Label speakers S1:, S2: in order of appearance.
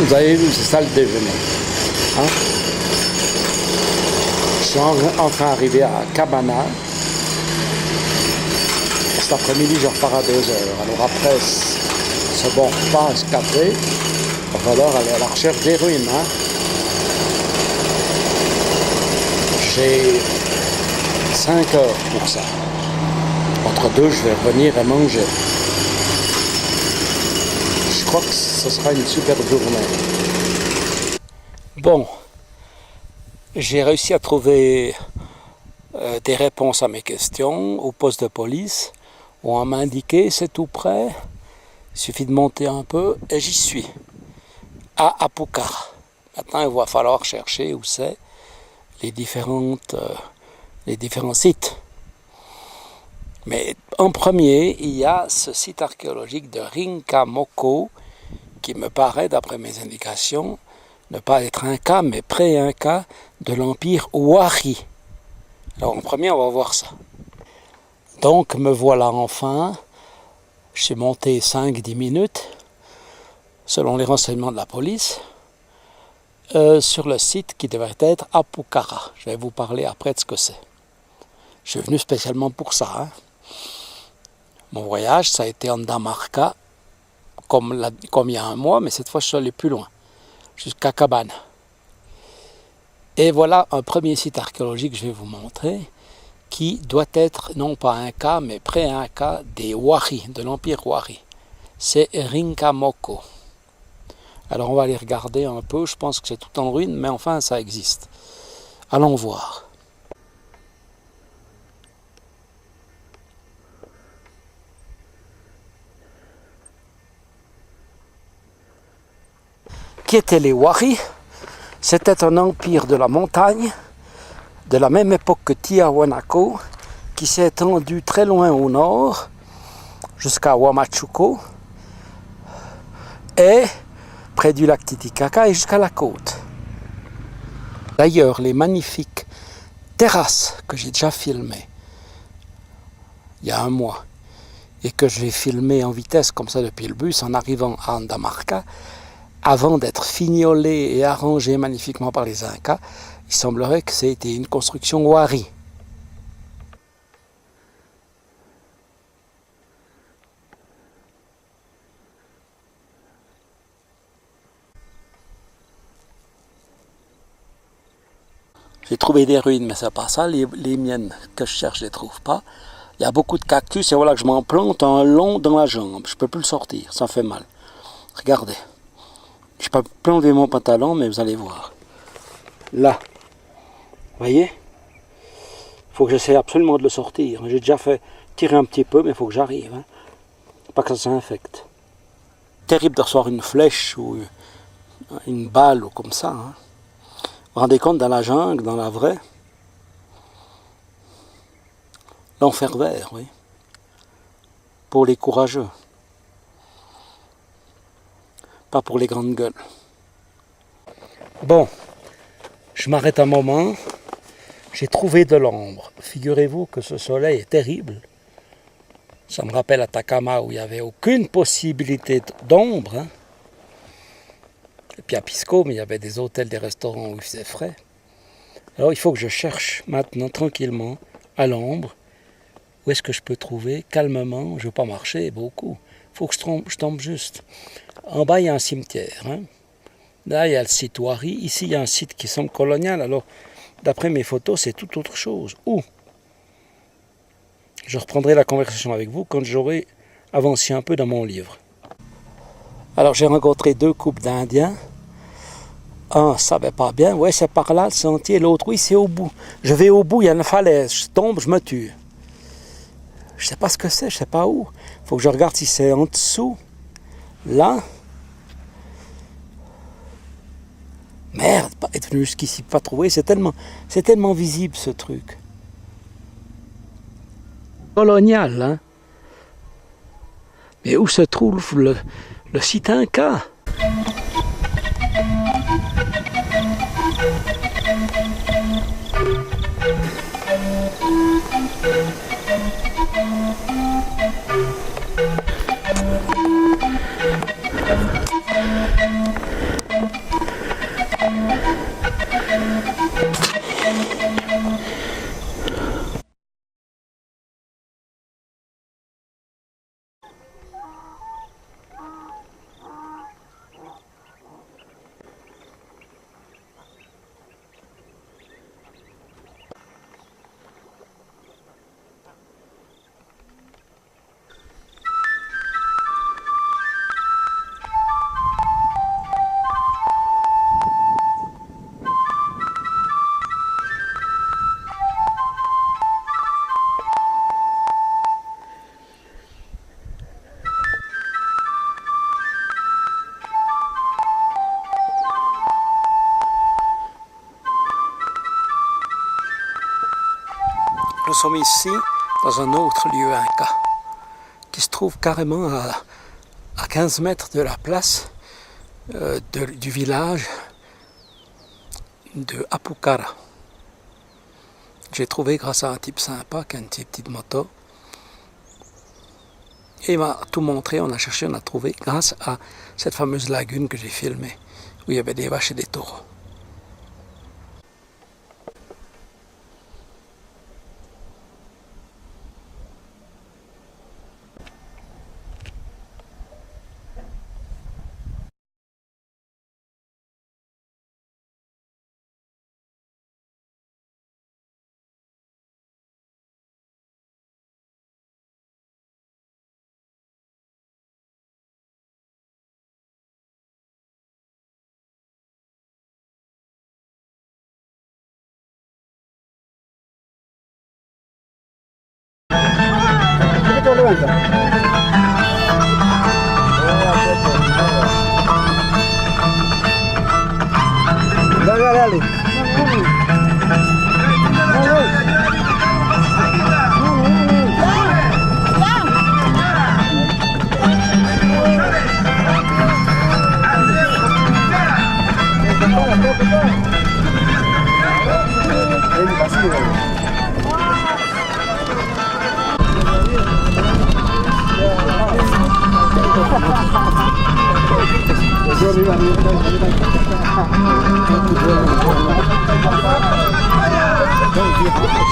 S1: Vous avez vu, c'est ça le déjeuner. Hein? Je suis enfin arrivé à Cabana. Cet après-midi, je repars à 2 heures. Alors après ce bon repas escapé, il va falloir aller à la recherche des ruines. Hein? J'ai 5 heures pour ça. Entre deux, je vais revenir et manger. Je crois que ce sera une super journée. Bon, j'ai réussi à trouver des réponses à mes questions au poste de police où on m'a indiqué c'est tout près, il suffit de monter un peu et j'y suis, à Apucara. Maintenant il va falloir chercher où c'est les différents sites. Mais en premier, il y a ce site archéologique de Rincamoco qui me paraît, d'après mes indications, ne pas être Inca, mais pré-Inca de l'empire Huari. Alors en premier, on va voir ça. Donc me voilà enfin, je suis monté 5-10 minutes, selon les renseignements de la police, sur le site qui devrait être Apucara. Je vais vous parler après de ce que c'est. Je suis venu spécialement pour ça. Hein. Mon voyage, ça a été en Damarca, comme il y a un mois, mais cette fois je suis allé plus loin, jusqu'à Cabana. Et voilà un premier site archéologique que je vais vous montrer, qui doit être non pas Inca, mais pré-Inca des Huari, de l'empire Huari. C'est Rincamoco. Alors on va aller regarder un peu, je pense que c'est tout en ruine, mais enfin ça existe. Allons voir. Qui étaient les Huari? C'était un empire de la montagne, de la même époque que Tiahuanaco, qui s'est étendu très loin au nord, jusqu'à Huamachuco, et près du lac Titicaca et jusqu'à la côte. D'ailleurs, les magnifiques terrasses que j'ai déjà filmées il y a un mois, et que je vais filmer en vitesse comme ça depuis le bus en arrivant à Andamarca, avant d'être fignolé et arrangé magnifiquement par les Incas, il semblerait que c'était une construction Huari. J'ai trouvé des ruines, mais c'est pas ça. Les miennes que je cherche, je les trouve pas. Il y a beaucoup de cactus et voilà que je m'en plante un long dans la jambe. Je peux plus le sortir, ça fait mal. Regardez. Je peux plus enlever mon pantalon, mais vous allez voir. Là, vous voyez? Il faut que j'essaie absolument de le sortir. J'ai déjà fait tirer un petit peu, mais il faut que j'arrive. Hein. Pas que ça s'infecte. Terrible de recevoir une flèche ou une balle ou comme ça. Hein. Vous vous rendez compte, dans la jungle, dans la vraie? L'enfer vert, oui. Pour les courageux. Pas pour les grandes gueules. Bon, je m'arrête un moment. J'ai trouvé de l'ombre. Figurez-vous que ce soleil est terrible. Ça me rappelle Atacama où il n'y avait aucune possibilité d'ombre. Hein. Et puis à Pisco, mais il y avait des hôtels, des restaurants où il faisait frais. Alors il faut que je cherche maintenant tranquillement à l'ombre. Où est-ce que je peux trouver calmement? Je ne veux pas marcher beaucoup. Il faut que je tombe juste. En bas, il y a un cimetière. Hein. Là, il y a le site Huari. Ici, il y a un site qui semble colonial. Alors, d'après mes photos, c'est tout autre chose. Où? Je reprendrai la conversation avec vous quand j'aurai avancé un peu dans mon livre. Alors, j'ai rencontré 2 couples d'Indiens. Un, ça va pas bien. Ouais, c'est par là le sentier. L'autre, oui, c'est au bout. Je vais au bout, il y a une falaise. Je tombe, je me tue. Je sais pas ce que c'est, je sais pas où. Il faut que je regarde si c'est en dessous. Là. Merde, être venu jusqu'ici, pas trouvé. C'est tellement visible ce truc. Colonial, hein. Mais où se trouve le site Inca? sommes ici dans un autre lieu inca qui se trouve carrément à 15 mètres de la place du village de Apucara. J'ai trouvé grâce à un type sympa qui a une petite moto. Et il m'a tout montré, on a cherché, on a trouvé grâce à cette fameuse lagune que j'ai filmée où il y avait des vaches et des taureaux.
S2: Dale, dale. Arriba.